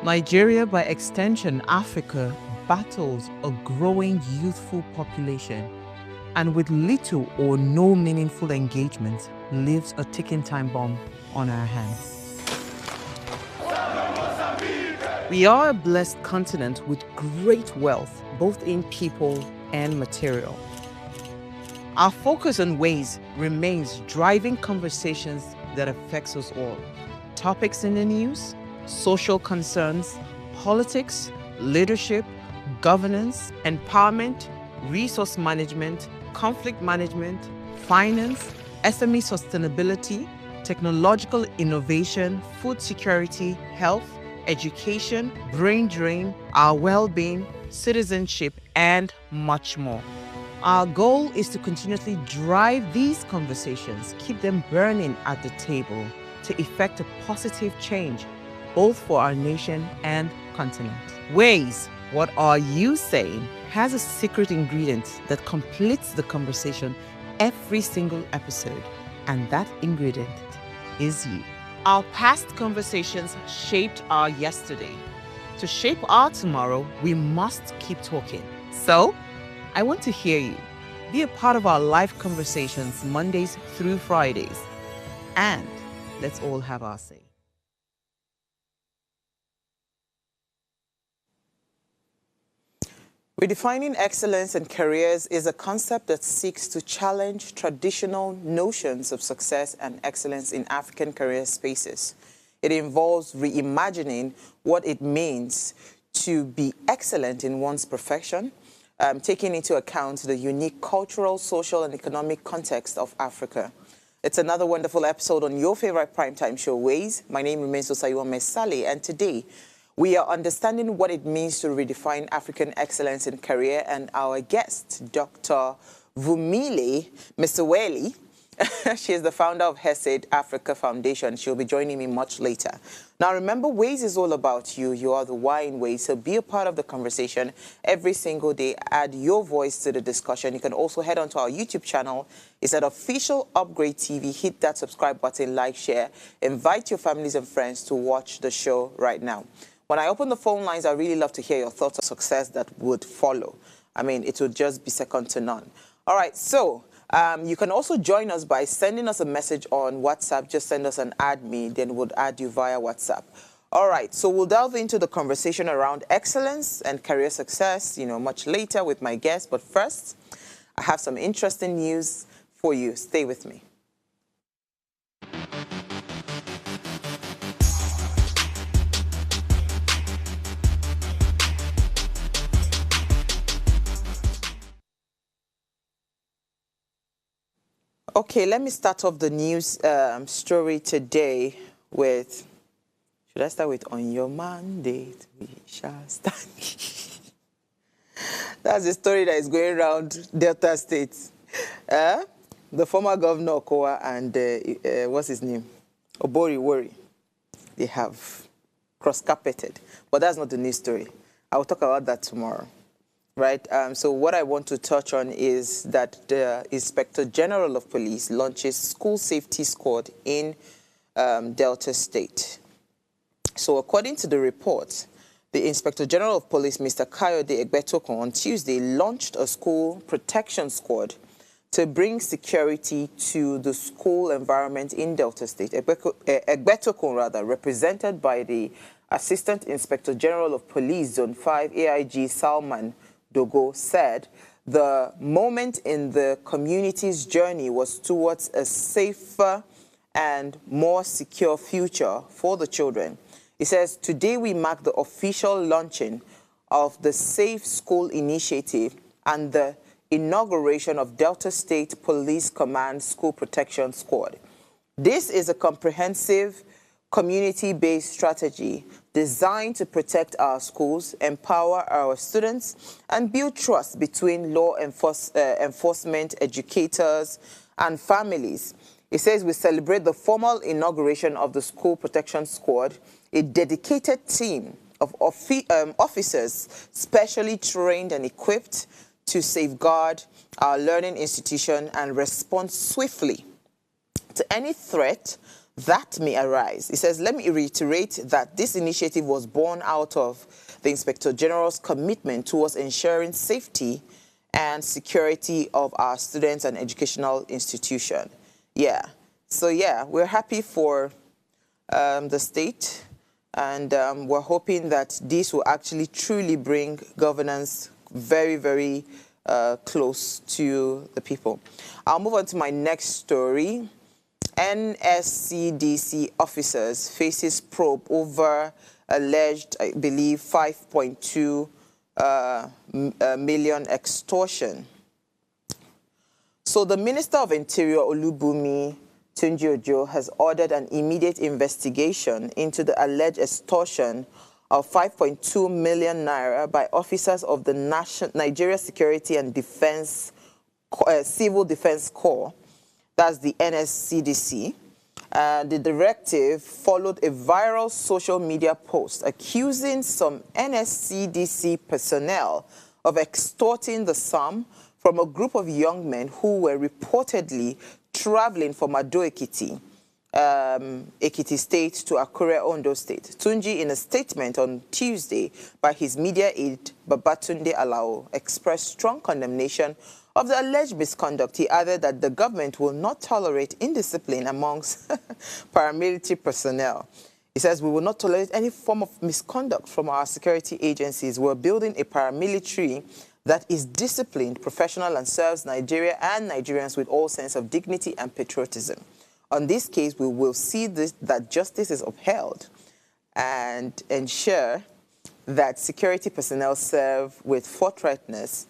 Nigeria, by extension Africa, battles a growing youthful population and with little or no meaningful engagement leaves a ticking time bomb on our hands. We are a blessed continent with great wealth, both in people and material. Our focus on ways remains driving conversations that affects us all. Topics in the news, social concerns, politics, leadership, governance, empowerment, resource management, conflict management, finance, SME sustainability, technological innovation, food security, health, education, brain drain, our well-being, citizenship, and much more. Our goal is to continuously drive these conversations, keep them burning at the table to effect a positive change, both for our nation and continent. Ways, what are you saying, has a secret ingredient that completes the conversation every single episode, and that ingredient is you. Our past conversations shaped our yesterday. To shape our tomorrow, we must keep talking. So, I want to hear you. Be a part of our live conversations Mondays through Fridays. And let's all have our say. Redefining excellence in careers is a concept that seeks to challenge traditional notions of success and excellence in African career spaces. It involves reimagining what it means to be excellent in one's profession, taking into account the unique cultural, social, and economic context of Africa. It's another wonderful episode on your favorite primetime show, Ways. My name remains Msweli, and today we are understanding what it means to redefine African excellence in career, and our guest, Dr. Vumile Msweli. She is the founder of Hesed Africa Foundation. She'll be joining me much later. Now, remember, Ways is all about you. You are the why in Ways, so be a part of the conversation every single day. Add your voice to the discussion. You can also head on to our YouTube channel. It's at Official Upgrade TV. Hit that subscribe button, like, share. Invite your families and friends to watch the show right now. When I open the phone lines, I really love to hear your thoughts on success that would follow. I mean, it would just be second to none. All right, so you can also join us by sending us a message on WhatsApp. Just send us an add me, then we'll add you via WhatsApp. All right, so we'll delve into the conversation around excellence and career success, much later with my guest. But first, I have some interesting news for you. Stay with me. Okay, let me start off the news story today with, should I start with, on your mandate we shall stand. That's the story that is going around Delta State. The former governor Okowa and, what's his name? Obori Wori. They have cross-carpeted. But that's not the news story. I will talk about that tomorrow. Right. So what I want to touch on is that the Inspector General of Police launches school safety squad in Delta State. So according to the report, the Inspector General of Police, Mr. Kayode Egbetokun, on Tuesday launched a school protection squad to bring security to the school environment in Delta State. Egbetokun, represented by the Assistant Inspector General of Police, Zone 5, AIG Salman Dogo, said the moment in the community's journey was towards a safer and more secure future for the children. He says, today we mark the official launching of the Safe School Initiative and the inauguration of Delta State Police Command School Protection Squad. This is a comprehensive community-based strategy designed to protect our schools, empower our students, and build trust between law enforcement, educators, and families. It says we celebrate the formal inauguration of the School Protection Squad, a dedicated team of officers specially trained and equipped to safeguard our learning institution and respond swiftly to any threat that may arise. It says, let me reiterate that this initiative was born out of the Inspector General's commitment towards ensuring safety and security of our students and educational institution. Yeah. So, yeah, we're happy for the state, and we're hoping that this will actually truly bring governance very, very close to the people. I'll move on to my next story. NSCDC officers faces probe over alleged, I believe, 5.2 million extortion. So the Minister of Interior, Olubunmi Tunji-Ojo, has ordered an immediate investigation into the alleged extortion of 5.2 million naira by officers of the Nigeria Security and Defense Civil Defense Corps, that's the NSCDC. The directive followed a viral social media post accusing some NSCDC personnel of extorting the sum from a group of young men who were reportedly traveling from Ado-Ekiti, Ekiti State to Akure, Ondo State. Tunji, in a statement on Tuesday by his media aide, Babatunde Alao, expressed strong condemnation of the alleged misconduct. He added that the government will not tolerate indiscipline amongst paramilitary personnel. He says, we will not tolerate any form of misconduct from our security agencies. We're building a paramilitary that is disciplined, professional, and serves Nigeria and Nigerians with all sense of dignity and patriotism. On this case, we will see that justice is upheld and ensure that security personnel serve with forthrightness.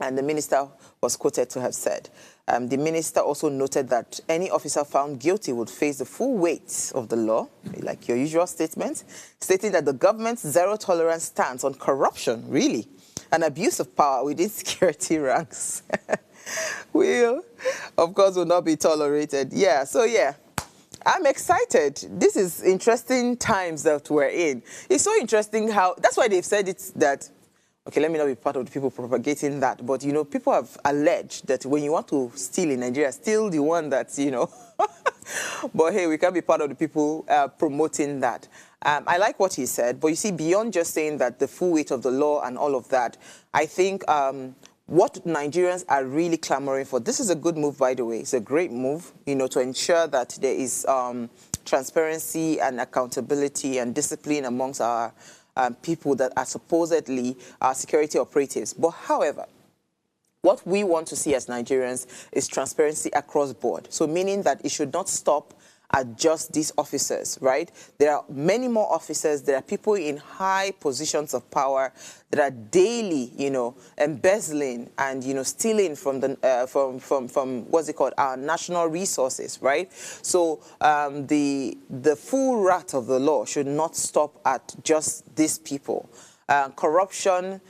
And the minister was quoted to have said. The minister also noted that any officer found guilty would face the full weight of the law, like your usual statement, stating that the government's zero-tolerance stance on corruption, really, and abuse of power within security ranks will, of course, will not be tolerated. Yeah, so yeah, I'm excited. This is interesting times that we're in. It's so interesting how, that's why they've said it's that, okay, let me not be part of the people propagating that, but, you know, people have alleged that when you want to steal in Nigeria, steal the one that's, you know, but hey, we can't be part of the people promoting that. I like what he said, but you see, beyond just saying that the full weight of the law and all of that, I think what Nigerians are really clamoring for, this is a good move, by the way. It's a great move, you know, to ensure that there is transparency and accountability and discipline amongst our people that are supposedly our security operatives. But however, what we want to see as Nigerians is transparency across board. So meaning that it should not stop at just these officers, right? There are many more officers. There are people in high positions of power that are daily, you know, embezzling and, you know, stealing from the from what's it called, our national resources, right? So the full wrath of the law should not stop at just these people. Corruption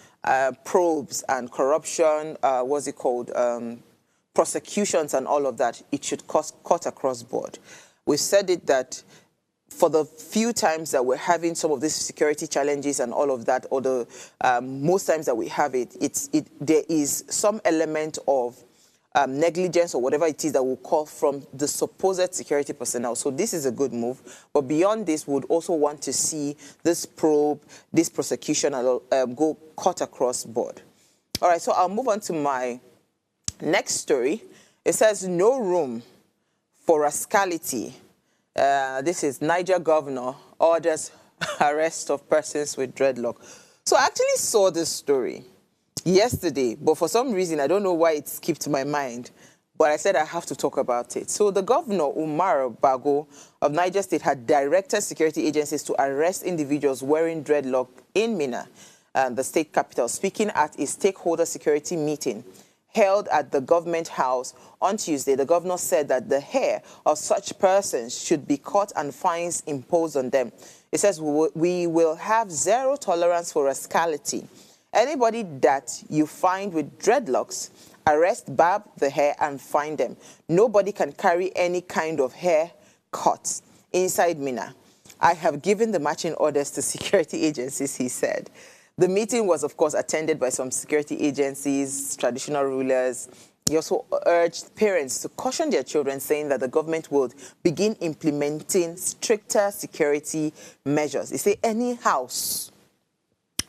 probes and corruption, what's it called, prosecutions and all of that, it should cut across board. We've said it that for the few times that we're having some of these security challenges and all of that, or the most times that we have it, there is some element of negligence or whatever it is that will call from the supposed security personnel. So this is a good move. But beyond this, we would also want to see this probe, this prosecution go cut across board. All right, so I'll move on to my next story. It says, no room for rascality. This is Niger governor orders arrest of persons with dreadlock. So I actually saw this story yesterday, but for some reason, I don't know why it skipped my mind, but I said I have to talk about it. So the governor, Umar Bago of Niger State, had directed security agencies to arrest individuals wearing dreadlock in Minna, the state capital, speaking at a stakeholder security meeting held at the government house on Tuesday. The governor said that the hair of such persons should be cut and fines imposed on them. It says, we will have zero tolerance for rascality. Anybody that you find with dreadlocks, arrest, barb the hair, and fine them. Nobody can carry any kind of hair cut inside Minna. I have given the matching orders to security agencies, he said. The meeting was, of course, attended by some security agencies, traditional rulers, He also urged parents to caution their children, saying that the government would begin implementing stricter security measures. He said any house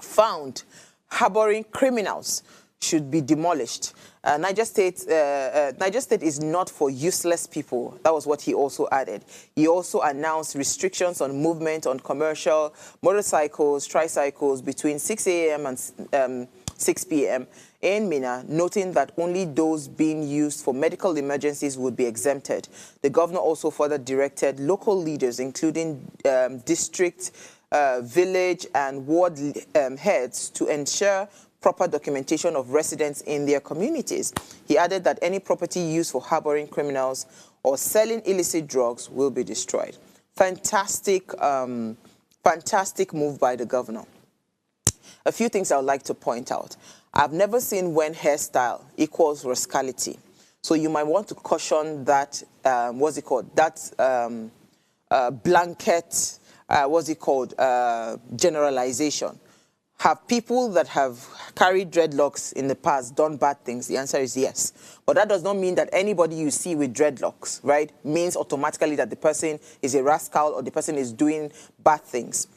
found harboring criminals should be demolished. Niger State is not for useless people. That was what he also added. He also announced restrictions on movement on commercial motorcycles, tricycles between 6 a.m. and 6 p.m. in Mina, noting that only those being used for medical emergencies would be exempted. The governor also further directed local leaders, including district, village and ward heads, to ensure proper documentation of residents in their communities. He added that any property used for harboring criminals or selling illicit drugs will be destroyed. Fantastic, fantastic move by the governor. A few things I would like to point out. I've never seen when hairstyle equals rascality. So you might want to caution that, blanket, generalization. Have people that have carried dreadlocks in the past done bad things? The answer is yes. But that does not mean that anybody you see with dreadlocks, right, means automatically that the person is a rascal or the person is doing bad things.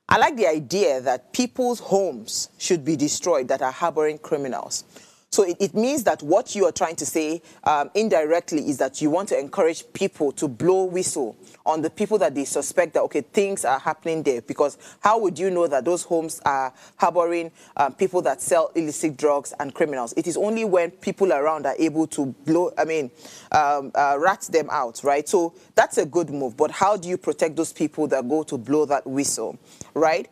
I like the idea that people's homes should be destroyed that are harboring criminals. So it means that what you are trying to say indirectly is that you want to encourage people to blow whistle on the people that they suspect that, okay, things are happening there. Because how would you know that those homes are harboring people that sell illicit drugs and criminals? It is only when people around are able to rat them out, right? So that's a good move. But how do you protect those people that go to blow that whistle, right?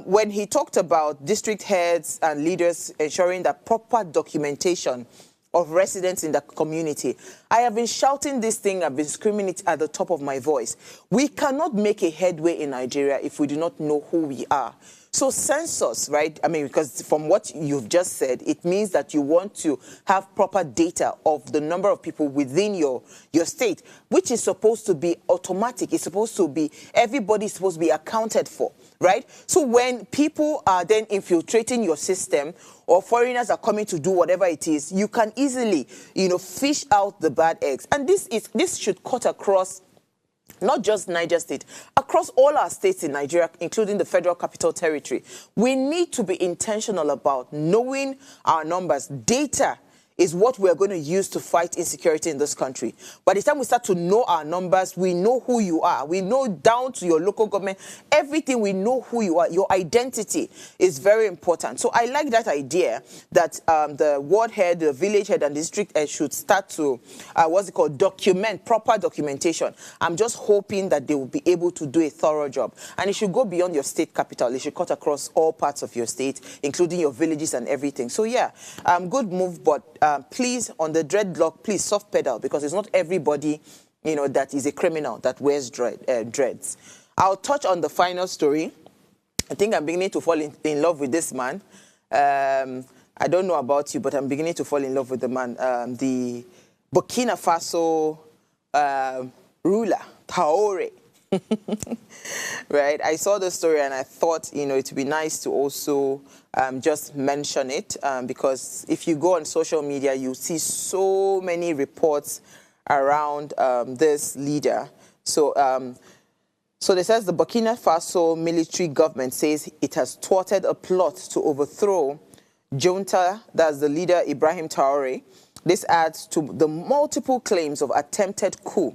When he talked about district heads and leaders ensuring that proper documentation of residents in the community, I have been shouting this thing, I've been screaming it at the top of my voice. We cannot make a headway in Nigeria if we do not know who we are. So census, right? I mean, because from what you've just said, it means that you want to have proper data of the number of people within your state, which is supposed to be automatic. It's supposed to be, everybody's supposed to be accounted for, right? So when people are then infiltrating your system or foreigners are coming to do whatever it is, you can easily, fish out the bad eggs. And this should cut across not just Niger State, across all our states in Nigeria, including the Federal Capital Territory. We need to be intentional about knowing our numbers. Data is what we're going to use to fight insecurity in this country. By the time we start to know our numbers, we know who you are. We know down to your local government, everything, we know who you are. Your identity is very important. So I like that idea that the ward head, the village head, and district head should start to, document, proper documentation. I'm just hoping that they will be able to do a thorough job. And it should go beyond your state capital. It should cut across all parts of your state, including your villages and everything. So yeah, good move, but please, on the dreadlock, please soft pedal, because it's not everybody, that is a criminal that wears dreads. I'll touch on the final story. I think I'm beginning to fall in love with this man. I don't know about you, but I'm beginning to fall in love with the man. The Burkina Faso ruler, Traoré. Right, I saw the story and I thought, it would be nice to also just mention it, because if you go on social media, you see so many reports around this leader. So they says the Burkina Faso military government says it has thwarted a plot to overthrow junta, that's the leader Ibrahim Traoré. This adds to the multiple claims of attempted coup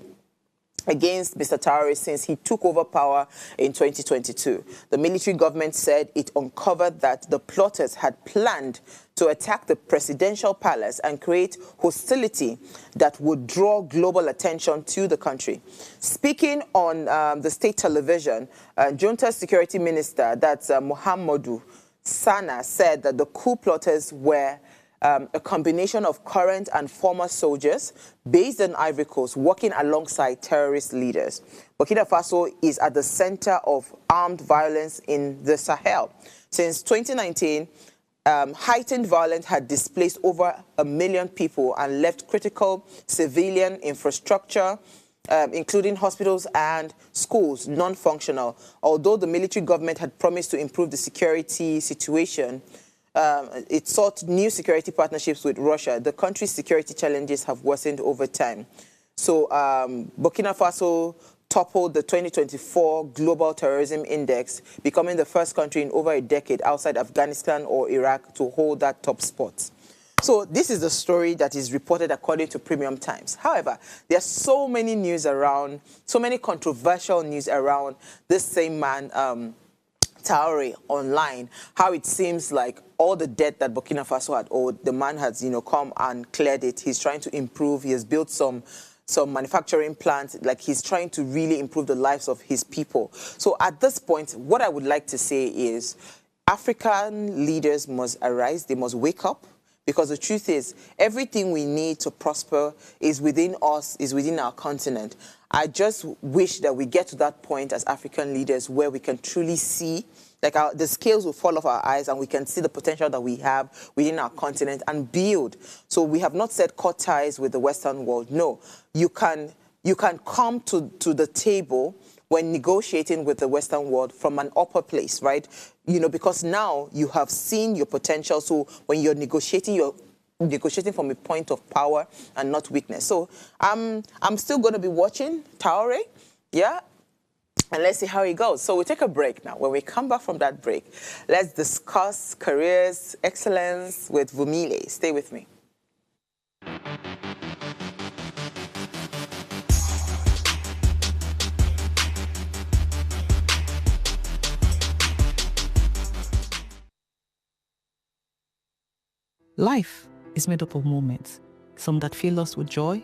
against Mr. Traoré since he took over power in 2022. The military government said it uncovered that the plotters had planned to attack the presidential palace and create hostility that would draw global attention to the country. Speaking on the state television, junta security minister, that's Muhammadu Sana, said that the coup plotters were a combination of current and former soldiers based in Ivory Coast working alongside terrorist leaders. Burkina Faso is at the center of armed violence in the Sahel. Since 2019, heightened violence had displaced over 1 million people and left critical civilian infrastructure, including hospitals and schools, non-functional. Although the military government had promised to improve the security situation, it sought new security partnerships with Russia. The country's security challenges have worsened over time. So Burkina Faso toppled the 2024 Global Terrorism Index, becoming the first country in over a decade outside Afghanistan or Iraq to hold that top spot. So this is the story that is reported according to Premium Times. However, there's so many news around, so many controversial news around this same man, Traore, online, how it seems like all the debt that Burkina Faso had owed, the man has, come and cleared it. He's trying to improve. He has built some manufacturing plants. Like, he's trying to really improve the lives of his people. So at this point, what I would like to say is African leaders must arise. They must wake up. Because the truth is, everything we need to prosper is within us, is within our continent. I just wish that we get to that point as African leaders where we can truly see, like the scales will fall off our eyes and we can see the potential that we have within our continent and build. So we have not said cut ties with the Western world. No, you can come to the table when negotiating with the Western world from an upper place, right? Because now you have seen your potential. So when you're negotiating from a point of power and not weakness. So I'm still going to be watching Traore, yeah? And let's see how it goes. So we'll take a break now. When we come back from that break, let's discuss careers, excellence with Vumile. Stay with me. Life is made up of moments, some that fill us with joy,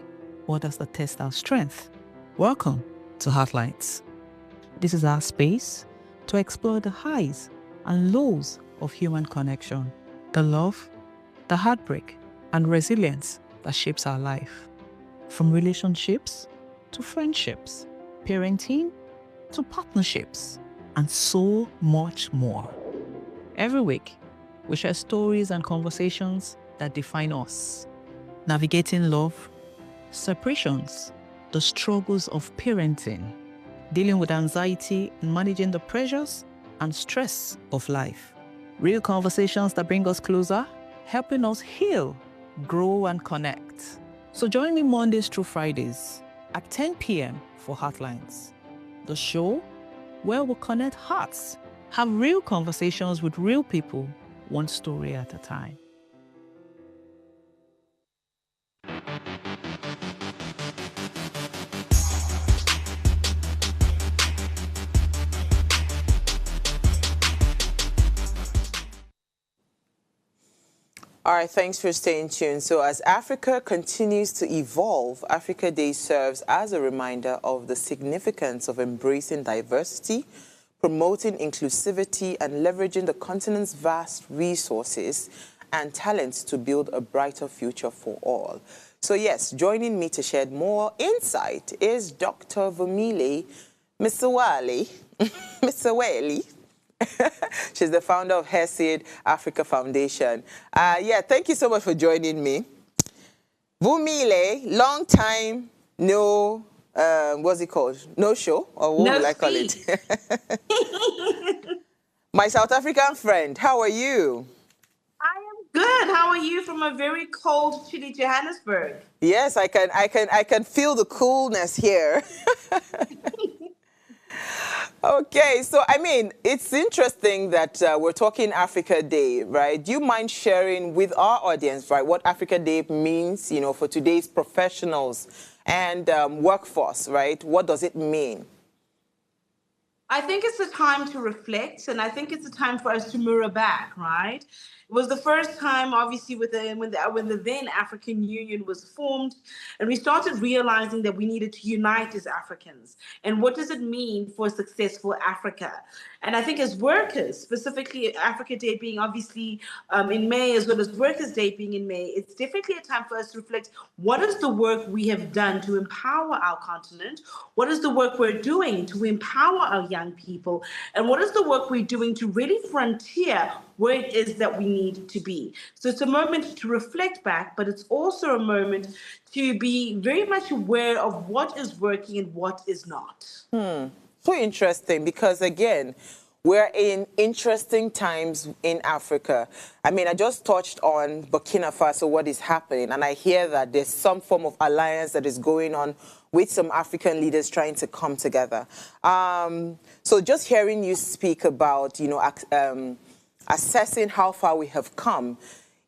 others that test our strength. Welcome to Heartlines. This is our space to explore the highs and lows of human connection, the love, the heartbreak, and resilience that shapes our life. From relationships to friendships, parenting to partnerships, and so much more. Every week, we share stories and conversations that define us, navigating love, separations, the struggles of parenting, dealing with anxiety and managing the pressures and stress of life. Real conversations that bring us closer, helping us heal, grow, and connect. So join me Mondays through Fridays at 10 p.m. for Heartlines, the show where we'll connect hearts, have real conversations with real people, one story at a time. All right, thanks for staying tuned. So as Africa continues to evolve, Africa Day serves as a reminder of the significance of embracing diversity, promoting inclusivity, and leveraging the continent's vast resources and talents to build a brighter future for all. So yes, joining me to shed more insight is Dr. Vumile Msweli. Msweli. She's the founder of Herseed Africa Foundation. Thank you so much for joining me. Vumile, long time, no, what's it called? No show, or what will I call it? My South African friend, how are you? I am good. How are you from a very cold, chilly Johannesburg? Yes, I can feel the coolness here. Okay, so I mean, it's interesting that we're talking Africa Day, right? Do you mind sharing with our audience, right, what Africa Day means, for today's professionals and workforce, right? What does it mean? I think it's a time to reflect, and I think it's a time for us to mirror back, right? It was the first time, obviously, when the then African Union was formed, and we started realizing that we needed to unite as Africans. And what does it mean for a successful Africa? And I think as workers, specifically Africa Day being obviously in May, as well as Workers' Day being in May, it's definitely a time for us to reflect what is the work we have done to empower our continent, what is the work we're doing to empower our young people, and what is the work we're doing to really frontier where it is that we need to be. So it's a moment to reflect back, but it's also a moment to be very much aware of what is working and what is not. So interesting, because again, we're in interesting times in Africa. I mean, I just touched on Burkina Faso, what is happening, and I hear that there's some form of alliance that is going on with some African leaders trying to come together. So just hearing you speak about, assessing how far we have come,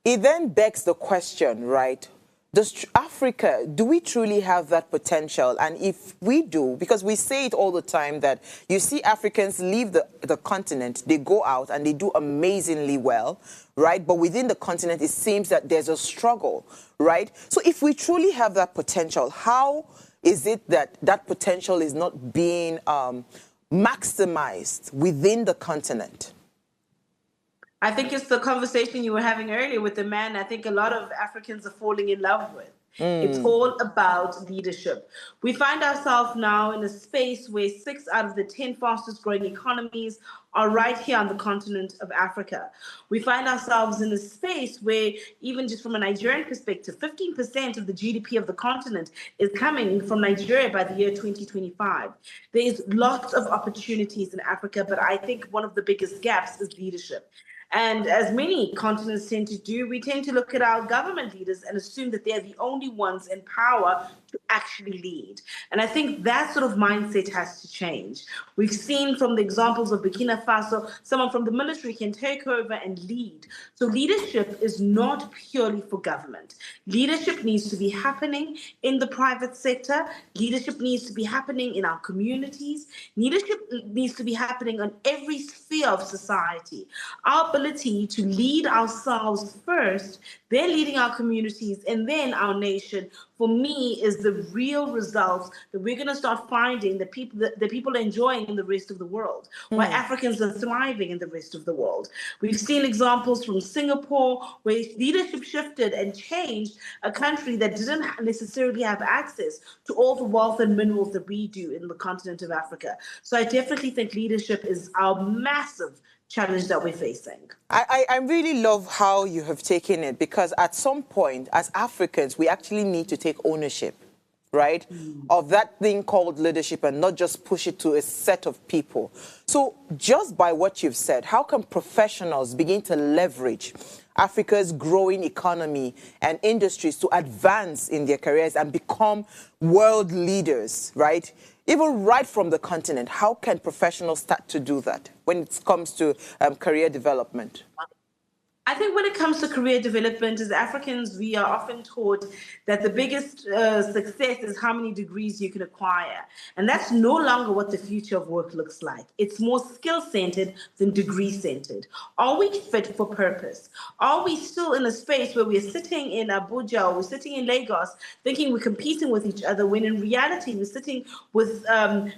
it then begs the question, right? Does Africa, do we truly have that potential? And if we do, because we say it all the time that you see Africans leave the continent, they go out and they do amazingly well, right? But within the continent, it seems that there's a struggle, right? So if we truly have that potential, how is it that that potential is not being maximized within the continent? I think it's the conversation you were having earlier with the man I think a lot of Africans are falling in love with. It's all about leadership. We find ourselves now in a space where 6 out of the 10 fastest growing economies are right here on the continent of Africa. We find ourselves in a space where, even just from a Nigerian perspective, 15% of the GDP of the continent is coming from Nigeria by the year 2025. There's lots of opportunities in Africa, but I think one of the biggest gaps is leadership. And as many continents tend to do, we tend to look at our government leaders and assume that they're the only ones in power to actually lead. And I think that sort of mindset has to change. We've seen from the examples of Burkina Faso, someone from the military can take over and lead. So leadership is not purely for government. Leadership needs to be happening in the private sector. Leadership needs to be happening in our communities. Leadership needs to be happening on every sphere of society. Our ability to lead ourselves first, then leading our communities, and then our nation, for me, is the real results that we're going to start finding that people are enjoying in the rest of the world, why Africans are thriving in the rest of the world. We've seen examples from Singapore where leadership shifted and changed a country that didn't necessarily have access to all the wealth and minerals that we do in the continent of Africa. So I definitely think leadership is our massive challenge that we're facing. I really love how you have taken it, because at some point, as Africans, we actually need to take ownership, right, of that thing called leadership and not just push it to a set of people. So just by what you've said, how can professionals begin to leverage Africa's growing economy and industries to advance in their careers and become world leaders, right? Even right from the continent, how can professionals start to do that when it comes to career development? I think when it comes to career development, as Africans, we are often taught that the biggest success is how many degrees you can acquire. And that's no longer what the future of work looks like. It's more skill-centered than degree-centered. Are we fit for purpose? Are we still in a space where we're sitting in Abuja or we're sitting in Lagos thinking we're competing with each other, when in reality we're sitting with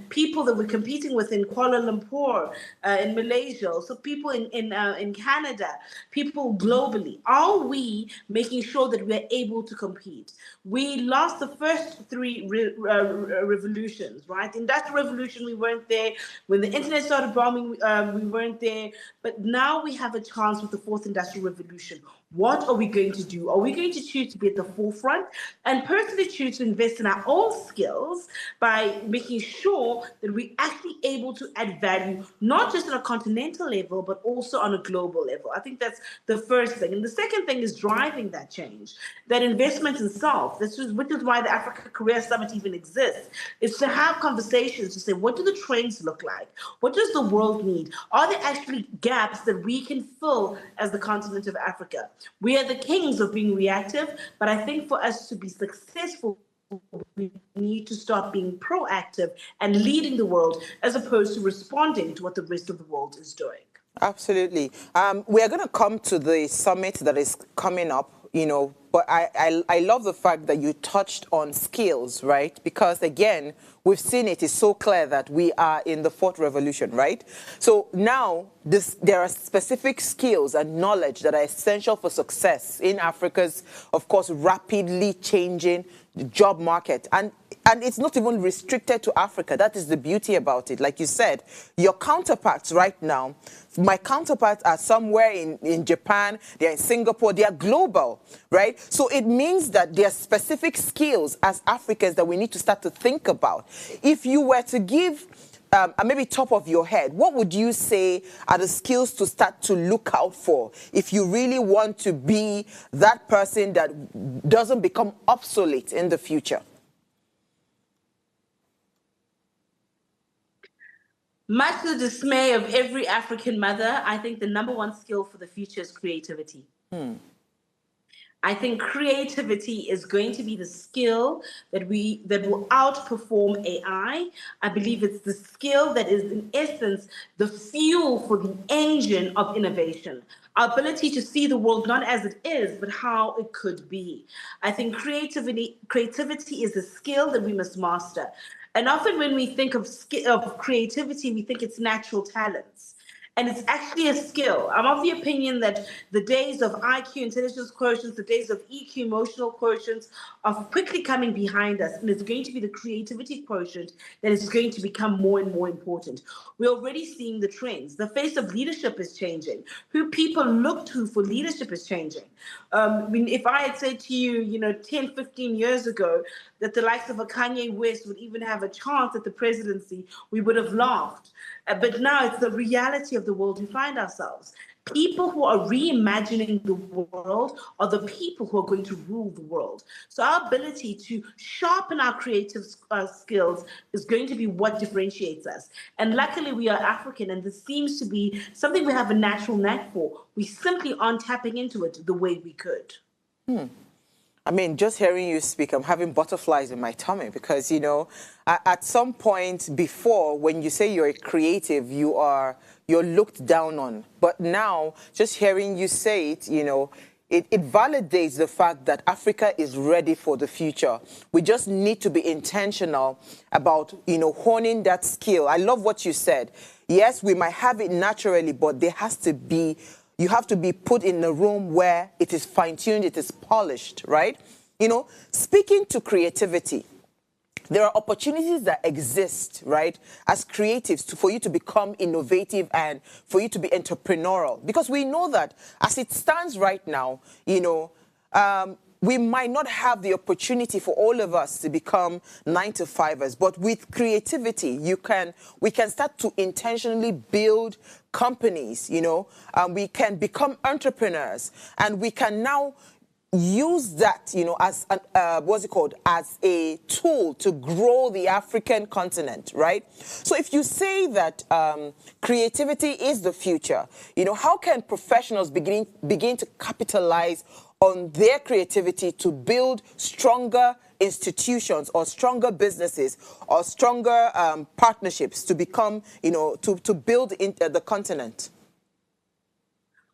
people that we're competing with in Kuala Lumpur, in Malaysia, so people in Canada, people globally? Are we making sure that we're able to compete? We lost the first 3 revolutions, right? The Industrial Revolution, we weren't there. When the internet started booming, we weren't there. But now we have a chance with the 4th Industrial Revolution. What are we going to do? Are we going to choose to be at the forefront and personally choose to invest in our own skills by making sure that we're actually able to add value, not just on a continental level, but also on a global level? I think that's the first thing. And the second thing is driving that change, that investment in self. Which is why the Africa Career Summit even exists. It's to have conversations to say, what do the trends look like? What does the world need? Are there actually gaps that we can fill as the continent of Africa? We are the kings of being reactive, but I think for us to be successful, we need to start being proactive and leading the world as opposed to responding to what the rest of the world is doing. Absolutely. We are going to come to the summit that is coming up, but I love the fact that you touched on skills, right? Because again, we've seen it's so clear that we are in the 4th revolution, right? So now there are specific skills and knowledge that are essential for success in Africa's, of course, rapidly changing job market. And it's not even restricted to Africa. That is the beauty about it. Like you said, your counterparts right now, my counterparts are somewhere in Japan, they're in Singapore, they are global, right? So it means that there are specific skills as Africans that we need to start to think about. If you were to give maybe top of your head, what would you say are the skills to start to look out for if you really want to be that person that doesn't become obsolete in the future? Much to the dismay of every African mother, I think the number one skill for the future is creativity. I think creativity is going to be the skill that will outperform AI. I believe it's the skill that is in essence the fuel for the engine of innovation. Our ability to see the world not as it is, but how it could be. I think creativity is a skill that we must master. And often when we think of creativity, we think it's natural talents. And it's actually a skill. I'm of the opinion that the days of IQ, intelligence quotients, the days of EQ, emotional quotients, are quickly coming behind us. And it's going to be the creativity quotient that is going to become more and more important. We're already seeing the trends. The face of leadership is changing. Who people look to for leadership is changing. If I had said to you, 10, 15 years ago, that the likes of a Kanye West would even have a chance at the presidency, we would have laughed. But now it's the reality of the world we find ourselves. People who are reimagining the world are the people who are going to rule the world. So our ability to sharpen our creative skills is going to be what differentiates us. And luckily we are African, and this seems to be something we have a natural knack for. We simply aren't tapping into it the way we could. I mean, just hearing you speak, I'm having butterflies in my tummy because, at some point before, when you say you're a creative, you're looked down on. But now, just hearing you say it, it validates the fact that Africa is ready for the future. We just need to be intentional about, honing that skill. I love what you said. Yes, we might have it naturally, but you have to be put in a room where it is fine-tuned, it is polished, right? Speaking to creativity, there are opportunities that exist, right, as creatives for you to become innovative and for you to be entrepreneurial. Because we know that as it stands right now, we might not have the opportunity for all of us to become 9-to-5ers, but with creativity, we can start to intentionally build companies, we can become entrepreneurs, and we can now use that, as as a tool to grow the African continent, right? So if you say that creativity is the future, how can professionals begin to capitalize on their creativity to build stronger institutions or stronger businesses or stronger partnerships to become, to build the continent?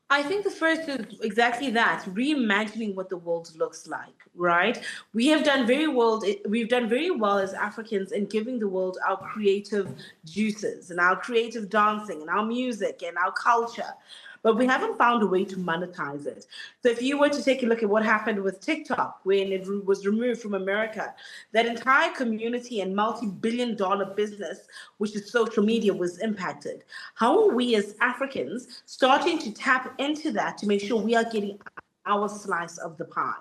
I think the first is exactly that, reimagining what the world looks like, right? We've done very well as Africans in giving the world our creative juices and our creative dancing and our music and our culture. But we haven't found a way to monetize it. So if you were to take a look at what happened with TikTok when it was removed from America, that entire community and multi-billion-dollar business, which is social media, was impacted. How are we as Africans starting to tap into that to make sure we are getting our slice of the pie?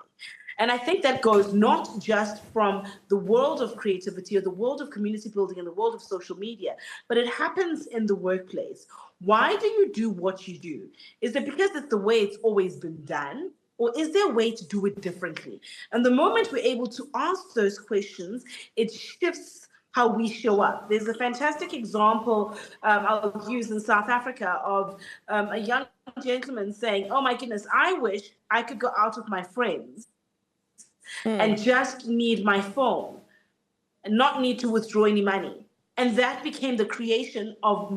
And I think that goes not just from the world of creativity or the world of community building and the world of social media, but it happens in the workplace. Why do you do what you do? Is it because it's the way it's always been done? Or is there a way to do it differently? And the moment we're able to ask those questions, it shifts how we show up. There's a fantastic example I'll use in South Africa of a young gentleman saying, "Oh my goodness, I wish I could go out with my friends and just need my phone and not need to withdraw any money." And that became the creation of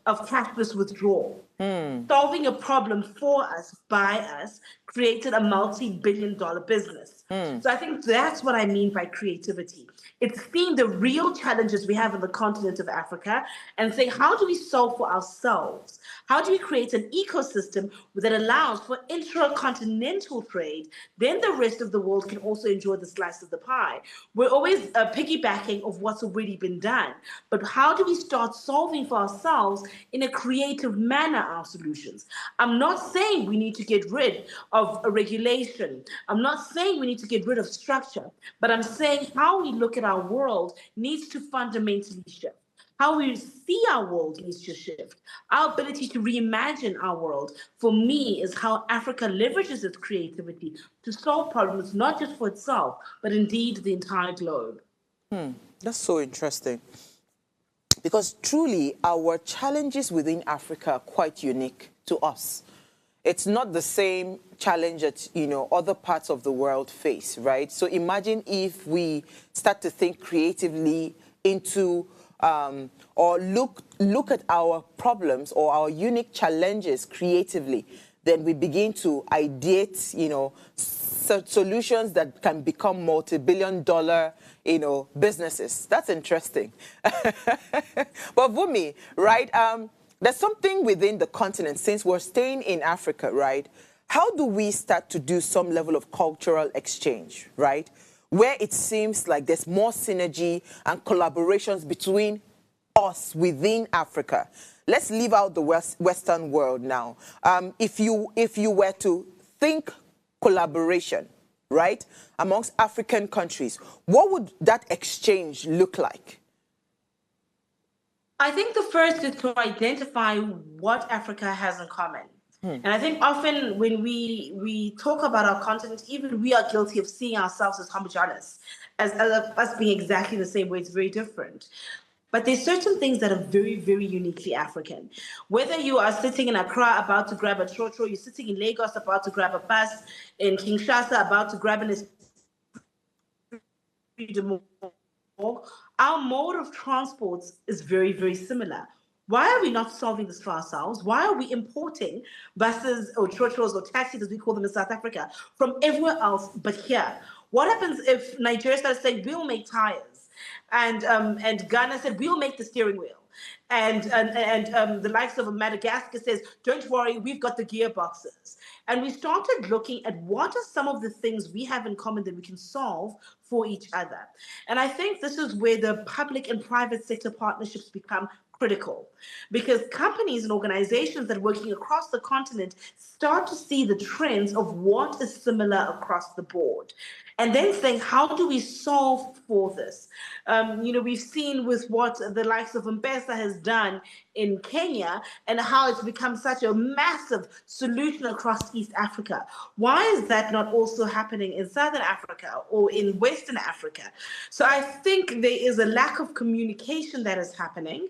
cashless withdrawal. Solving a problem for us, by us, created a multi-billion-dollar business. So I think that's what I mean by creativity. It's seeing the real challenges we have in the continent of Africa and saying, how do we solve for ourselves? How do we create an ecosystem that allows for intracontinental trade? Then the rest of the world can also enjoy the slice of the pie. We're always piggybacking of what's already been done. But how do we start solving for ourselves in a creative manner our solutions? I'm not saying we need to get rid of a regulation. I'm not saying we need to get rid of structure, but I'm saying how we look at our world needs to fundamentally shift. how we see our world needs to shift. Our ability to reimagine our world, for me, is how Africa leverages its creativity to solve problems not just for itself, but indeed the entire globe. That's so interesting. Because truly, our challenges within Africa are quite unique to us. It's not the same challenge that, other parts of the world face, right? So imagine if we start to think creatively into or look at our problems or our unique challenges creatively, then we begin to ideate, solutions that can become multi-billion-dollar, businesses. That's interesting. But Vumi, right? There's something within the continent, since we're staying in Africa, right? How do we start to do some level of cultural exchange, right? Where it seems like there's more synergy and collaborations between us within Africa. Let's leave out the Western world now. If you were to think collaboration, right, amongst African countries, what would that exchange look like? I think the first is to identify what Africa has in common. And I think often when we talk about our continent, even we are guilty of seeing ourselves as homogeneous, as us being exactly the same way. It's very different. But there's certain things that are very, very uniquely African. Whether you are sitting in Accra about to grab a trotro, you're sitting in Lagos about to grab a bus, in Kinshasa about to grab an our mode of transport is very, very similar. Why are we not solving this for ourselves? Why are we importing buses or trotros or taxis, as we call them in South Africa, from everywhere else but here? What happens if Nigeria starts saying, we'll make tires? And Ghana said, we'll make the steering wheel. And the likes of Madagascar says, don't worry, we've got the gearboxes. And we started looking at what are some of the things we have in common that we can solve for each other. And I think this is where the public and private sector partnerships become critical, because companies and organizations that are working across the continent start to see the trends of what is similar across the board. And then saying, how do we solve for this? We've seen with what the likes of M-Pesa has done in Kenya and how it's become such a massive solution across East Africa. Why is that not also happening in Southern Africa or in Western Africa? So I think there is a lack of communication that is happening.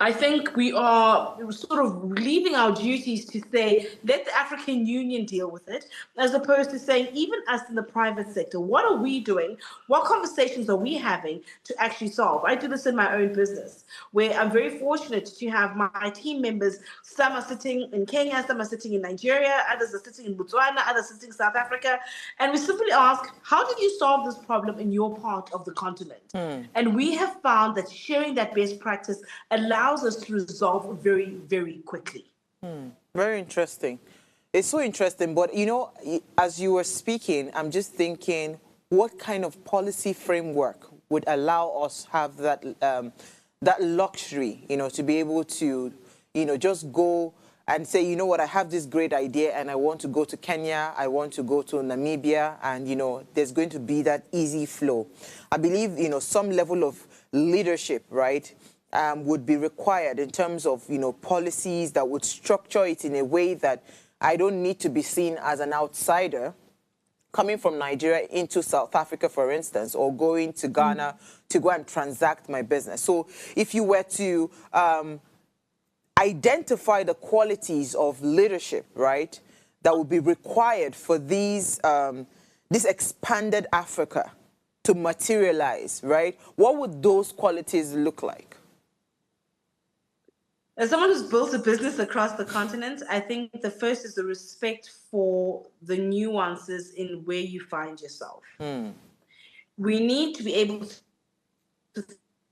I think we are sort of leaving our duties to say, let the African Union deal with it, as opposed to saying, even us in the private sector, what are we doing? What conversations are we having to actually solve? I do this in my own business, where I'm very fortunate to have my team members. Some are sitting in Kenya, some are sitting in Nigeria, others are sitting in Botswana, others are sitting in South Africa. And we simply ask, how did you solve this problem in your part of the continent? And we have found that sharing that best practice allows us to resolve very, very quickly. Very interesting. It's so interesting, but as you were speaking, I'm just thinking, what kind of policy framework would allow us have that that luxury, to be able to, just go and say, you know what, I have this great idea and I want to go to Kenya, I want to go to Namibia, and, there's going to be that easy flow. I believe, some level of leadership, right, would be required in terms of, policies that would structure it in a way that I don't need to be seen as an outsider coming from Nigeria into South Africa, for instance, or going to Ghana to go and transact my business. So if you were to identify the qualities of leadership, right, that would be required for this expanded Africa to materialize, right, what would those qualities look like? As someone who's built a business across the continent, I think the first is the respect for the nuances in where you find yourself. We need to be able to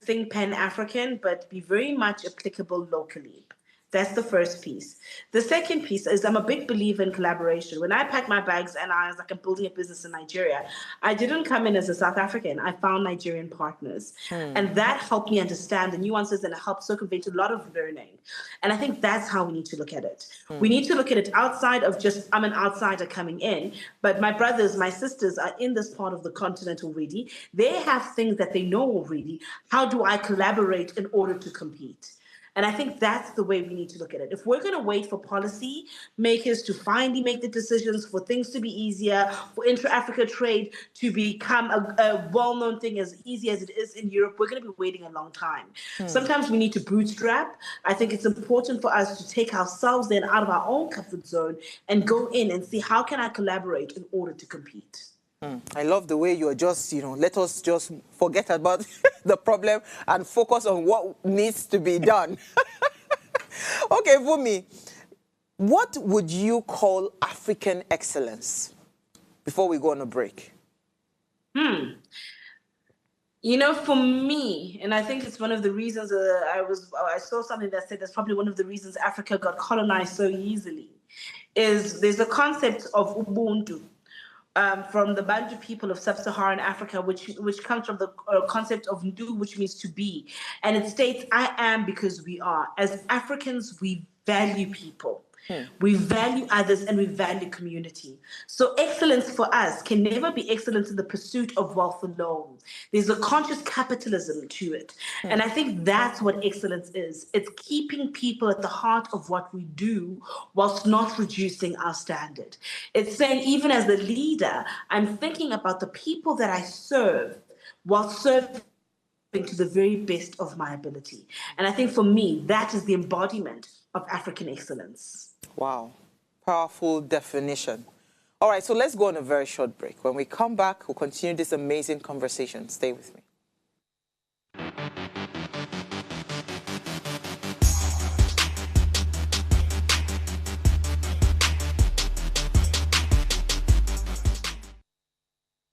think Pan-African, but be very much applicable locally. That's the first piece. The second piece is I'm a big believer in collaboration. When I packed my bags and I was like, I'm building a business in Nigeria, I didn't come in as a South African. I found Nigerian partners. And that helped me understand the nuances and it helped circumvent a lot of learning. And I think that's how we need to look at it. We need to look at it outside of just, I'm an outsider coming in, but my brothers, my sisters are in this part of the continent already. They have things that they know already. How do I collaborate in order to compete? And I think that's the way we need to look at it. If we're going to wait for policy makers to finally make the decisions, for things to be easier, for intra-Africa trade to become a well-known thing as easy as it is in Europe, we're going to be waiting a long time. Sometimes we need to bootstrap. I think it's important for us to take ourselves then out of our own comfort zone and go in and see how can I collaborate in order to compete. I love the way you're just, let us just forget about the problem and focus on what needs to be done. Okay, Vumi, what would you call African excellence before we go on a break? For me, and I think it's one of the reasons I saw something that said that's probably one of the reasons Africa got colonized so easily, is there's a concept of Ubuntu. From the Bantu people of sub-Saharan Africa, which comes from the concept of Ndu, which means to be. And it states, I am because we are. As Africans, we value people. We value others and we value community. So excellence for us can never be excellence in the pursuit of wealth alone. There's a conscious capitalism to it. And I think that's what excellence is. It's keeping people at the heart of what we do whilst not reducing our standard. It's saying, even as the leader, I'm thinking about the people that I serve while serving to the very best of my ability. And I think for me, that is the embodiment of African excellence. Wow, powerful definition. All right, so let's go on a very short break. When we come back, we'll continue this amazing conversation. Stay with me.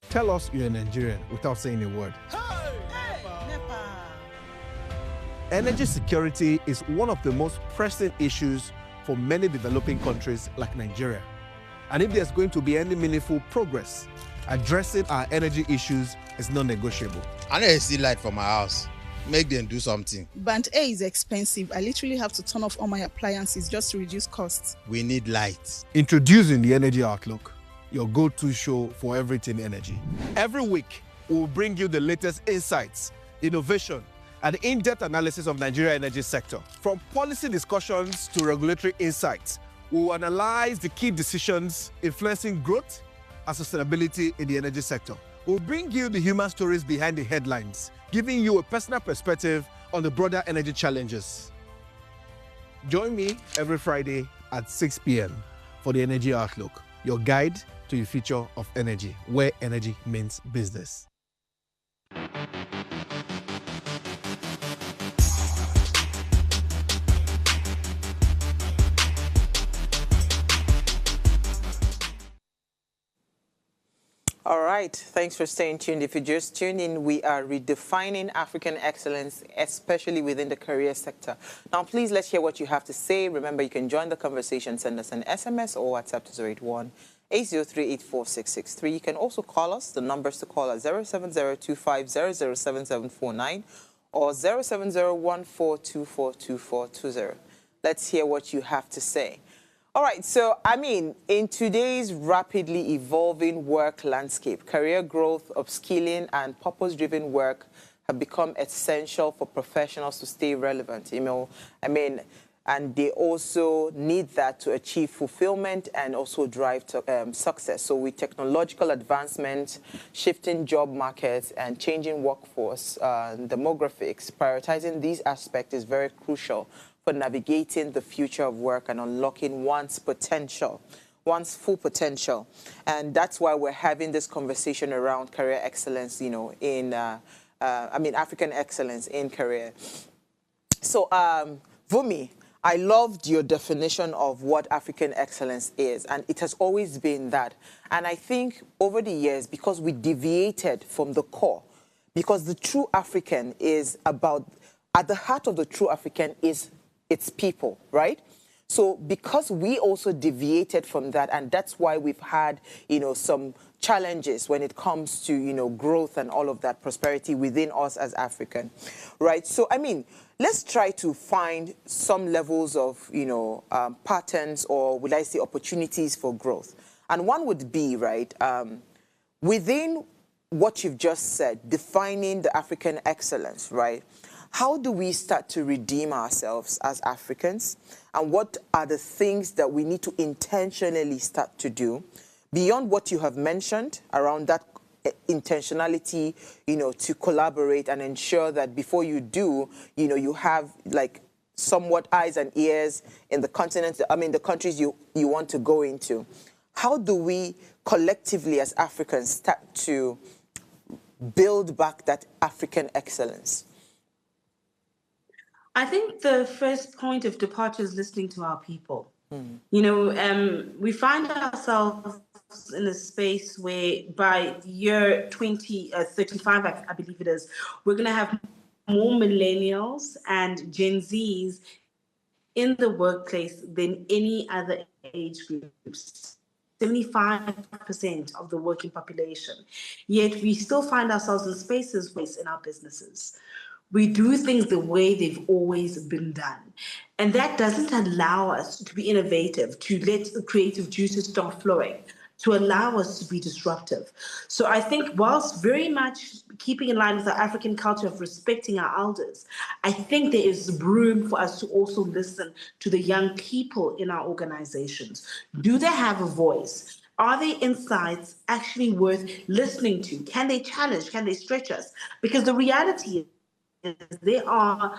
Tell us you're a Nigerian without saying a word. Energy security is one of the most pressing issues for many developing countries like Nigeria. And if there's going to be any meaningful progress, addressing our energy issues is non-negotiable. I need to see light for my house. Make them do something. Band A is expensive. I literally have to turn off all my appliances just to reduce costs. We need light. Introducing the Energy Outlook, your go-to show for everything energy. Every week, we'll bring you the latest insights, innovation, and in-depth analysis of Nigeria's energy sector. From policy discussions to regulatory insights, we will analyze the key decisions influencing growth and sustainability in the energy sector. We'll bring you the human stories behind the headlines, giving you a personal perspective on the broader energy challenges. Join me every Friday at 6 p.m. for the Energy Outlook, your guide to the future of energy, where energy means business. All right, thanks for staying tuned. If you just tuned in, we are redefining African excellence, especially within the career sector. Now, please, let's hear what you have to say. Remember, you can join the conversation. Send us an SMS or WhatsApp to 081-803-84663. You can also call us. The numbers to call are 07025007749 or 07014242420. Let's hear what you have to say. All right, so, in today's rapidly evolving work landscape, career growth, upskilling, and purpose-driven work have become essential for professionals to stay relevant, and they also need that to achieve fulfillment and also drive to, success. So with technological advancement, shifting job markets, and changing workforce demographics, prioritizing these aspects is very crucial for navigating the future of work and unlocking one's potential, one's full potential. And that's why we're having this conversation around career excellence, African excellence in career. So, Vumi, I loved your definition of what African excellence is, and it has always been that. And I think over the years, because we deviated from the core, because the true African is about, at the heart of the true African is its people, right? So because we also deviated from that, and that's why we've had, some challenges when it comes to, growth and all of that, prosperity within us as African, right? So, let's try to find some levels of, patterns, or would I say opportunities for growth. And one would be, right, within what you've just said, defining the African excellence, right? How do we start to redeem ourselves as Africans? And what are the things that we need to intentionally start to do beyond what you have mentioned around that intentionality, to collaborate and ensure that before you do, you have like somewhat eyes and ears in the continent, the countries you want to go into. How do we collectively as Africans start to build back that African excellence? I think the first point of departure is listening to our people. We find ourselves in a space where by year 2035, I believe it is, we're going to have more millennials and Gen Zs in the workplace than any other age groups. 75% of the working population. Yet we still find ourselves in spaces in our businesses. We do things the way they've always been done. And that doesn't allow us to be innovative, to let the creative juices start flowing, to allow us to be disruptive. So I think whilst very much keeping in line with our African culture of respecting our elders, I think there is room for us to also listen to the young people in our organizations. Do they have a voice? Are their insights actually worth listening to? Can they challenge? Can they stretch us? Because the reality is, they are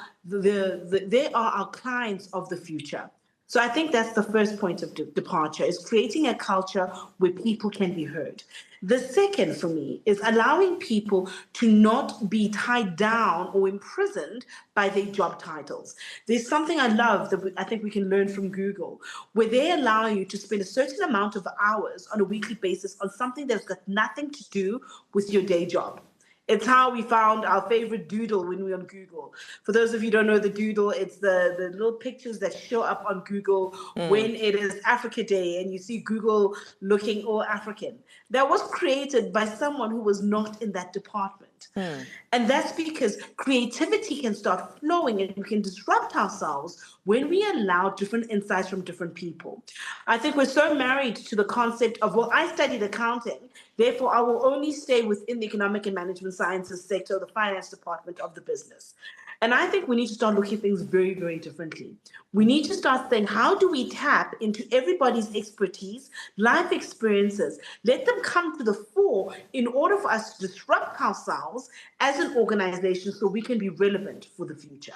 our clients of the future. So I think that's the first point of departure, is creating a culture where people can be heard. The second for me is allowing people to not be tied down or imprisoned by their job titles. There's something I love that I think we can learn from Google, where they allow you to spend a certain amount of hours on a weekly basis on something that's got nothing to do with your day job. It's how we found our favorite doodle when we were on Google. For those of you who don't know the doodle, it's the little pictures that show up on Google when it is Africa Day and you see Google looking all African. That was created by someone who was not in that department. And that's because creativity can start flowing and we can disrupt ourselves when we allow different insights from different people. I think we're so married to the concept of, well, I studied accounting, therefore I will only stay within the economic and management sciences sector, the finance department of the business. And I think we need to start looking at things very, very differently. We need to start saying, how do we tap into everybody's expertise, life experiences, let them come to the fore in order for us to disrupt ourselves as an organization so we can be relevant for the future.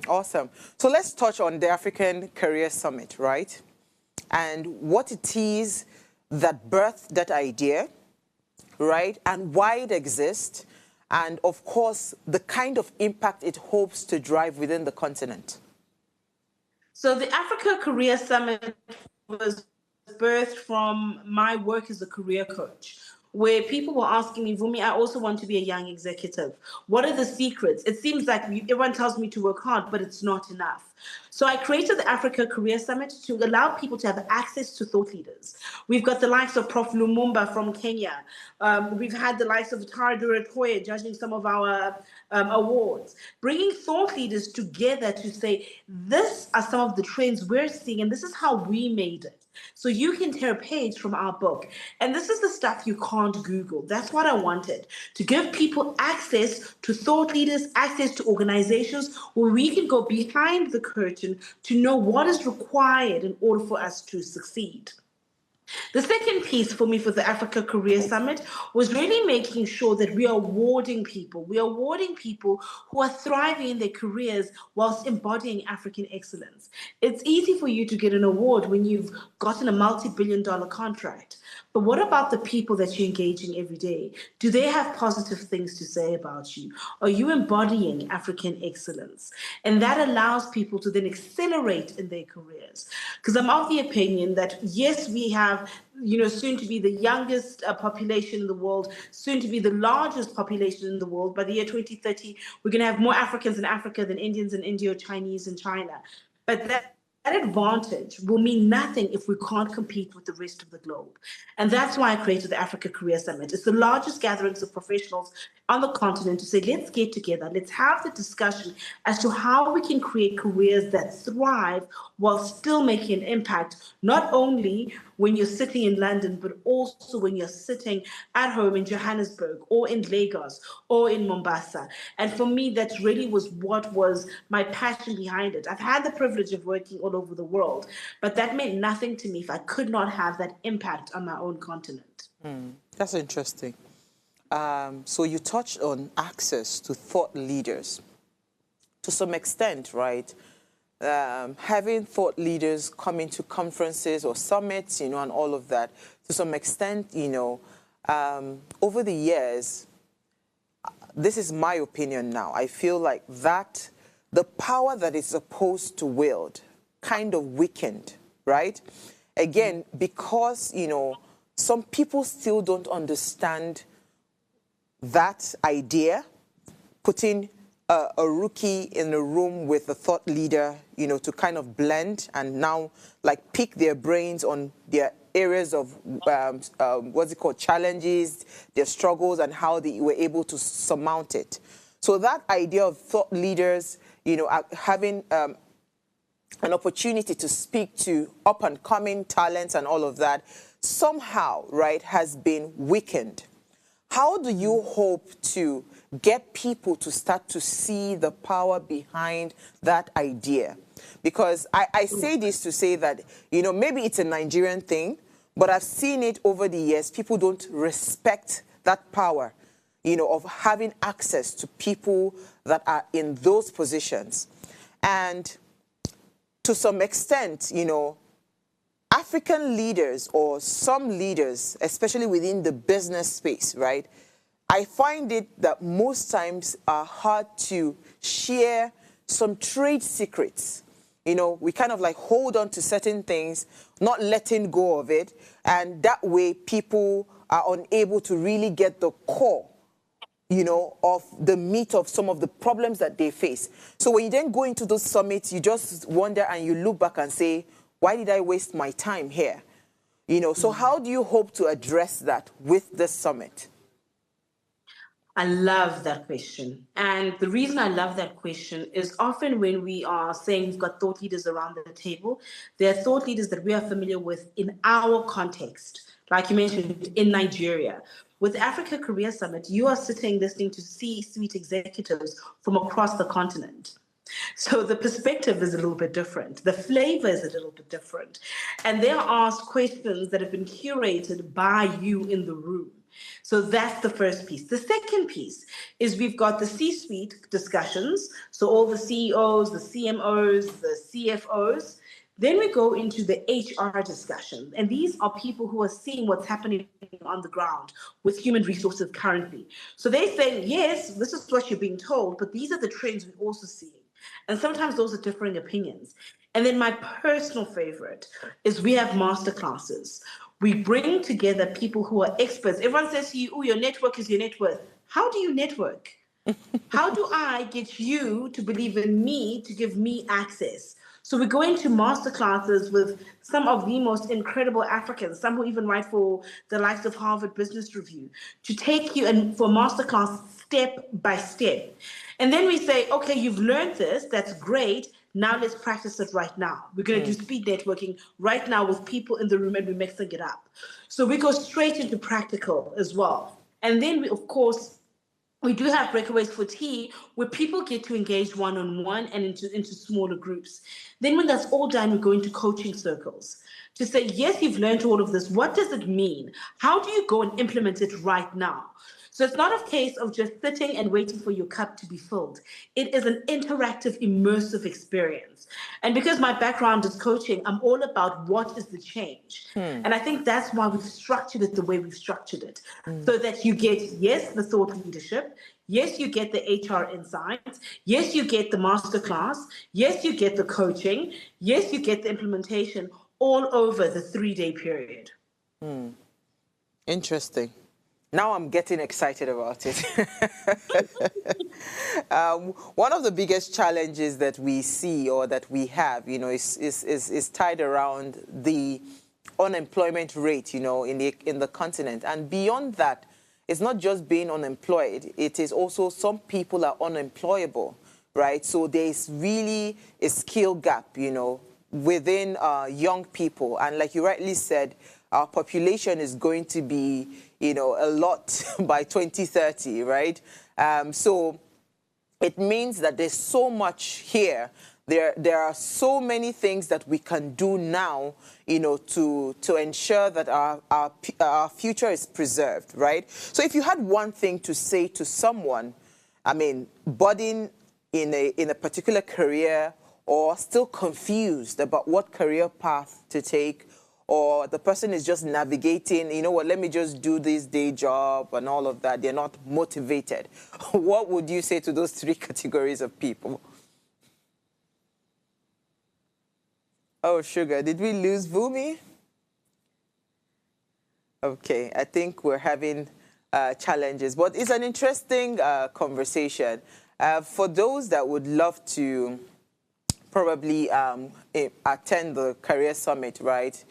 Awesome. So let's touch on the African Career Summit, right? And what it is that birthed that idea, right? And why it exists. And of course, the kind of impact it hopes to drive within the continent. So the Africa Career Summit was birthed from my work as a career coach, where people were asking me, Vumi, I also want to be a young executive. What are the secrets? It seems like everyone tells me to work hard, but it's not enough. So I created the Africa Career Summit to allow people to have access to thought leaders. We've got the likes of Prof. Lumumba from Kenya. We've had the likes of Tara Duratoye judging some of our awards, bringing thought leaders together to say, this are some of the trends we're seeing, and this is how we made it. So you can tear a page from our book. And this is the stuff you can't Google. That's what I wanted, to give people access to thought leaders, access to organizations where we can go behind the curtain to know what is required in order for us to succeed. The second piece for me for the Africa Career Summit was really making sure that we are awarding people. We are awarding people who are thriving in their careers whilst embodying African excellence. It's easy for you to get an award when you've gotten a multi-billion-dollar contract. But what about the people that you're engaging every day? Do they have positive things to say about you? Are you embodying African excellence? And that allows people to then accelerate in their careers. Because I'm of the opinion that, yes, we have, soon to be the youngest population in the world, soon to be the largest population in the world. By the year 2030, we're going to have more Africans in Africa than Indians in India or Chinese in China. But that advantage will mean nothing if we can't compete with the rest of the globe. And that's why I created the Africa Career Summit. It's the largest gatherings of professionals on the continent to say, let's get together, let's have the discussion as to how we can create careers that thrive while still making an impact, not only when you're sitting in London, but also when you're sitting at home in Johannesburg or in Lagos or in Mombasa. And for me, that really was what was my passion behind it. I've had the privilege of working all over the world, but that meant nothing to me if I could not have that impact on my own continent. That's interesting. So you touched on access to thought leaders. To some extent, right? Having thought leaders come into conferences or summits, and all of that, to some extent, over the years, this is my opinion now, I feel like that the power that it's supposed to wield kind of weakened, right? Again, because, some people still don't understand that idea, putting a rookie in a room with a thought leader, to kind of blend and now like pick their brains on their areas of, challenges, their struggles and how they were able to surmount it. So that idea of thought leaders, having an opportunity to speak to up and coming talents and all of that, somehow, right, has been weakened. How do you hope to get people to start to see the power behind that idea? Because I say this to say that, maybe it's a Nigerian thing, but I've seen it over the years. People don't respect that power, of having access to people that are in those positions. And to some extent, African leaders or some leaders, especially within the business space, right? I find it that most times are hard to share some trade secrets. We kind of like hold on to certain things, not letting go of it. And that way people are unable to really get the core, of the meat of some of the problems that they face. So when you then go into those summits, you just wonder and you look back and say, why did I waste my time here? So how do you hope to address that with this summit? I love that question. And the reason I love that question is often when we are saying we've got thought leaders around the table, there are thought leaders that we are familiar with in our context. Like you mentioned, in Nigeria. With Africa Career Summit, you are sitting listening to C-suite executives from across the continent. So the perspective is a little bit different. The flavor is a little bit different. And they're asked questions that have been curated by you in the room. So that's the first piece. The second piece is we've got the C-suite discussions. So all the CEOs, the CMOs, the CFOs. Then we go into the HR discussion. And these are people who are seeing what's happening on the ground with human resources currently. So they say, yes, this is what you're being told, but these are the trends we're also seeing. And sometimes those are differing opinions. And then my personal favorite is we have masterclasses. We bring together people who are experts. Everyone says to you, oh, your network is your net worth. How do you network? How do I get you to believe in me, to give me access? So we go into masterclasses with some of the most incredible Africans, some who even write for the likes of Harvard Business Review, to take you and for masterclass step by step. And then we say, okay, you've learned this, that's great. Now let's practice it right now. We're going to do speed networking right now with people in the room and we're mixing it up. So we go straight into practical as well. And then we, of course, we do have breakaways for tea where people get to engage one-on-one and into smaller groups. Then when that's all done, we go into coaching circles to say, yes, you've learned all of this. What does it mean? How do you go and implement it right now? So it's not a case of just sitting and waiting for your cup to be filled. It is an interactive, immersive experience. And because my background is coaching, I'm all about what is the change. And I think that's why we've structured it the way we've structured it. So that you get, yes, the thought leadership. Yes, you get the HR insights. Yes, you get the masterclass. Yes, you get the coaching. Yes, you get the implementation all over the 3-day period. Interesting. Now I'm getting excited about it. One of the biggest challenges that we see or that we have, is tied around the unemployment rate, in the continent. And beyond that, it's not just being unemployed. It is also some people are unemployable, right? So there's really a skill gap, within young people. And like you rightly said, our population is going to be, a lot by 2030, right? So it means that there's so much here. There are so many things that we can do now, to ensure that our future is preserved, right? So if you had one thing to say to someone, budding in a particular career or still confused about what career path to take, or the person is just navigating, let me just do this day job and all of that. They're not motivated. What would you say to those 3 categories of people? Oh, sugar, did we lose Vumi? Okay, I think we're having challenges, but it's an interesting conversation. For those that would love to probably attend the Career Summit, right?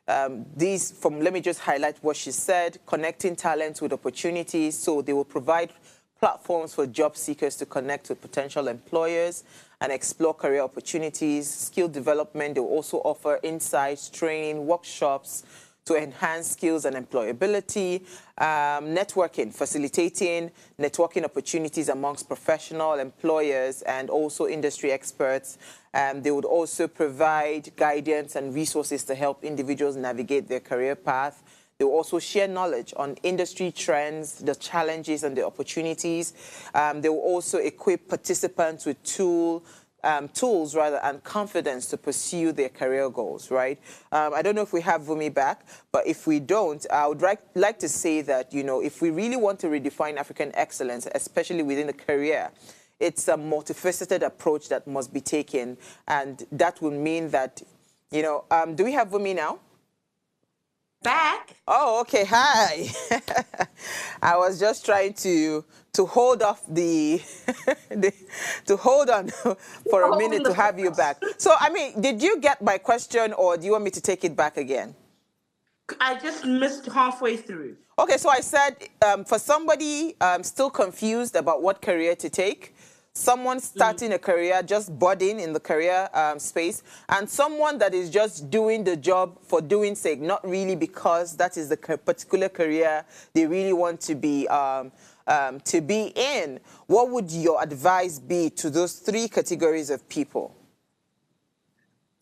Let me just highlight what she said, connecting talents with opportunities. So they will provide platforms for job seekers to connect with potential employers and explore career opportunities, skill development. They will also offer insights, training, workshops to enhance skills and employability, networking, facilitating networking opportunities amongst professional employers and also industry experts. They would also provide guidance and resources to help individuals navigate their career path. They will also share knowledge on industry trends, the challenges and the opportunities. They will also equip participants with tools and confidence to pursue their career goals, right? I don't know if we have Vumi back, but if we don't, I would like to say that, if we really want to redefine African excellence, especially within the career, it's a multifaceted approach that must be taken. And that would mean that, do we have Vumi now? Back. Oh, okay. Hi. I was just trying to hold off to hold on for a minute to have you back. So, did you get my question, or do you want me to take it back again? I just missed halfway through. Okay, so I said for somebody still confused about what career to take, someone starting a career, just budding in the career space, and someone that is just doing the job for doing sake, not really because that is the particular career they really want to be in. What would your advice be to those 3 categories of people?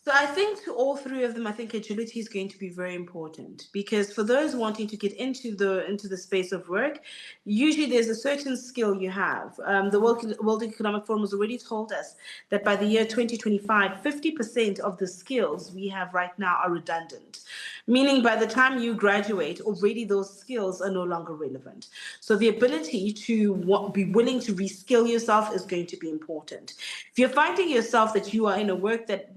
So I think to all 3 of them, I think agility is going to be very important, because for those wanting to get into the space of work, usually there's a certain skill you have. The World Economic Forum has already told us that by the year 2025, 50% of the skills we have right now are redundant, meaning by the time you graduate, already those skills are no longer relevant. So the ability to be willing to reskill yourself is going to be important. If you're finding yourself that you are in a work that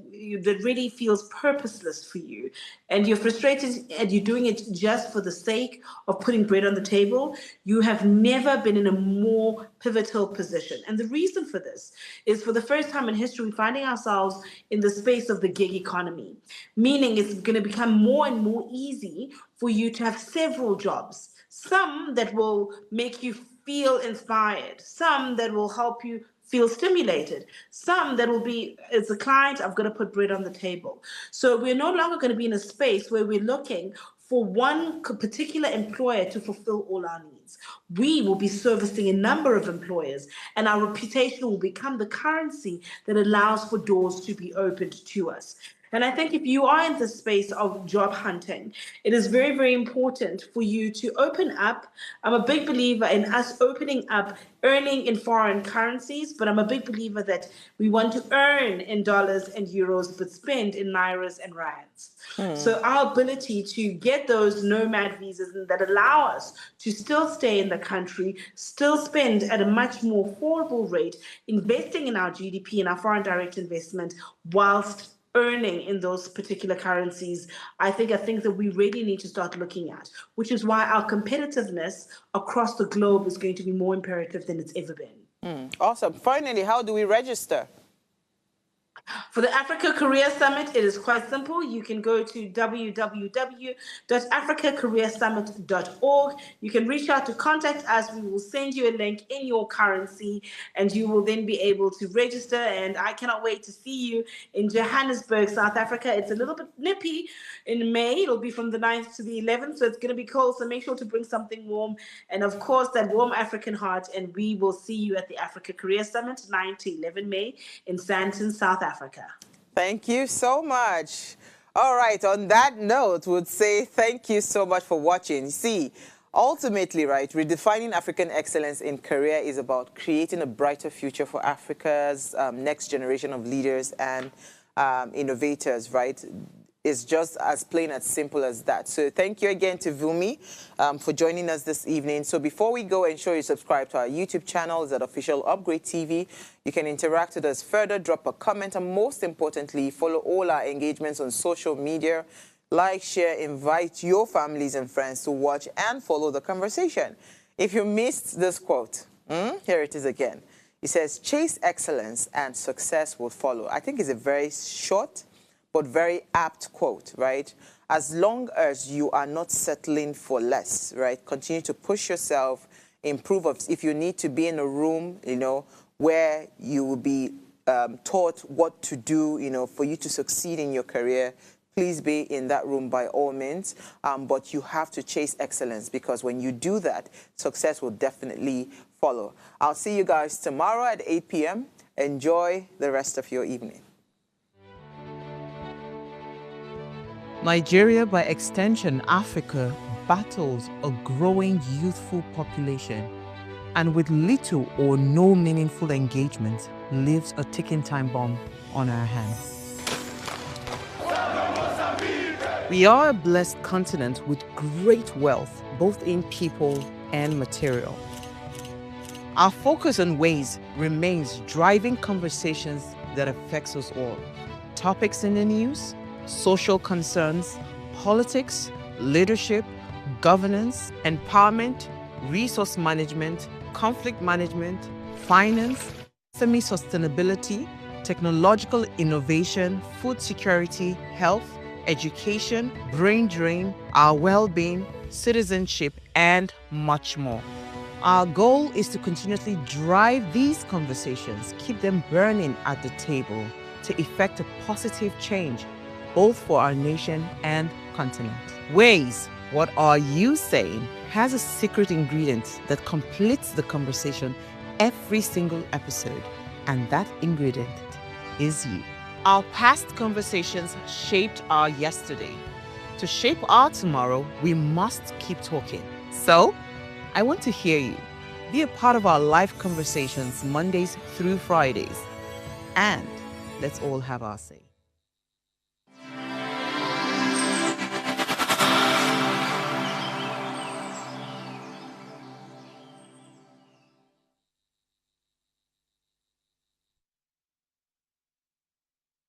really feels purposeless for you, and you're frustrated and you're doing it just for the sake of putting bread on the table, you have never been in a more pivotal position. And the reason for this is, for the first time in history, we're finding ourselves in the space of the gig economy, meaning it's going to become more and more easy for you to have several jobs, some that will make you feel inspired, some that will help you feel stimulated, some that will be, as a client, I've got to put bread on the table. So we're no longer going to be in a space where we're looking for one particular employer to fulfill all our needs. We will be servicing a number of employers, and our reputation will become the currency that allows for doors to be opened to us. And I think if you are in the space of job hunting, it is very, very important for you to open up. I'm a big believer in us opening up, earning in foreign currencies, but I'm a big believer that we want to earn in dollars and euros, but spend in nairas and rands. So our ability to get those nomad visas that allow us to still stay in the country, still spend at a much more affordable rate, investing in our GDP and our foreign direct investment whilst earning in those particular currencies, I think that we really need to start looking at, which is why our competitiveness across the globe is going to be more imperative than it's ever been. Awesome. Finally, how do we register? For the Africa Career Summit, it is quite simple. You can go to www.africacareersummit.org. You can reach out to contact us. We will send you a link in your currency, and you will then be able to register. And I cannot wait to see you in Johannesburg, South Africa. It's a little bit nippy in May. It'll be from the 9th to the 11th, so it's going to be cold. So make sure to bring something warm. And of course, that warm African heart. And we will see you at the Africa Career Summit, 9 to 11 May in Sandton, South Africa. Thank you so much. All right, on that note, would say thank you so much for watching. See, ultimately, right, redefining African excellence in career is about creating a brighter future for Africa's next generation of leaders and innovators, right? It's just as plain as simple as that. So thank you again to Vumi for joining us this evening. So before we go, ensure you subscribe to our YouTube channel. It's at Official Upgrade TV. You can interact with us further, drop a comment, and most importantly, follow all our engagements on social media. Like, share, invite your families and friends to watch and follow the conversation. If you missed this quote, here it is again. It says, chase excellence and success will follow. I think it's a very short but very apt quote, right? As long as you are not settling for less, right? Continue to push yourself, improve. If you need to be in a room, you know, where you will be taught what to do, you know, for you to succeed in your career, please be in that room by all means. But you have to chase excellence, because when you do that, success will definitely follow. I'll see you guys tomorrow at 8 p.m. Enjoy the rest of your evening. Nigeria, by extension Africa, battles a growing youthful population, and with little or no meaningful engagement, leaves a ticking time bomb on our hands. We are a blessed continent with great wealth, both in people and material. Our focus on ways remains driving conversations that affects us all. Topics in the news, social concerns, politics, leadership, governance, empowerment, resource management, conflict management, finance, semi-sustainability, technological innovation, food security, health, education, brain drain, our well-being, citizenship, and much more. Our goal is to continuously drive these conversations, keep them burning at the table to effect a positive change, both for our nation and continent. Ways, what are you saying, has a secret ingredient that completes the conversation every single episode, and that ingredient is you. Our past conversations shaped our yesterday. To shape our tomorrow, we must keep talking. So, I want to hear you. Be a part of our live conversations Mondays through Fridays. And let's all have our say.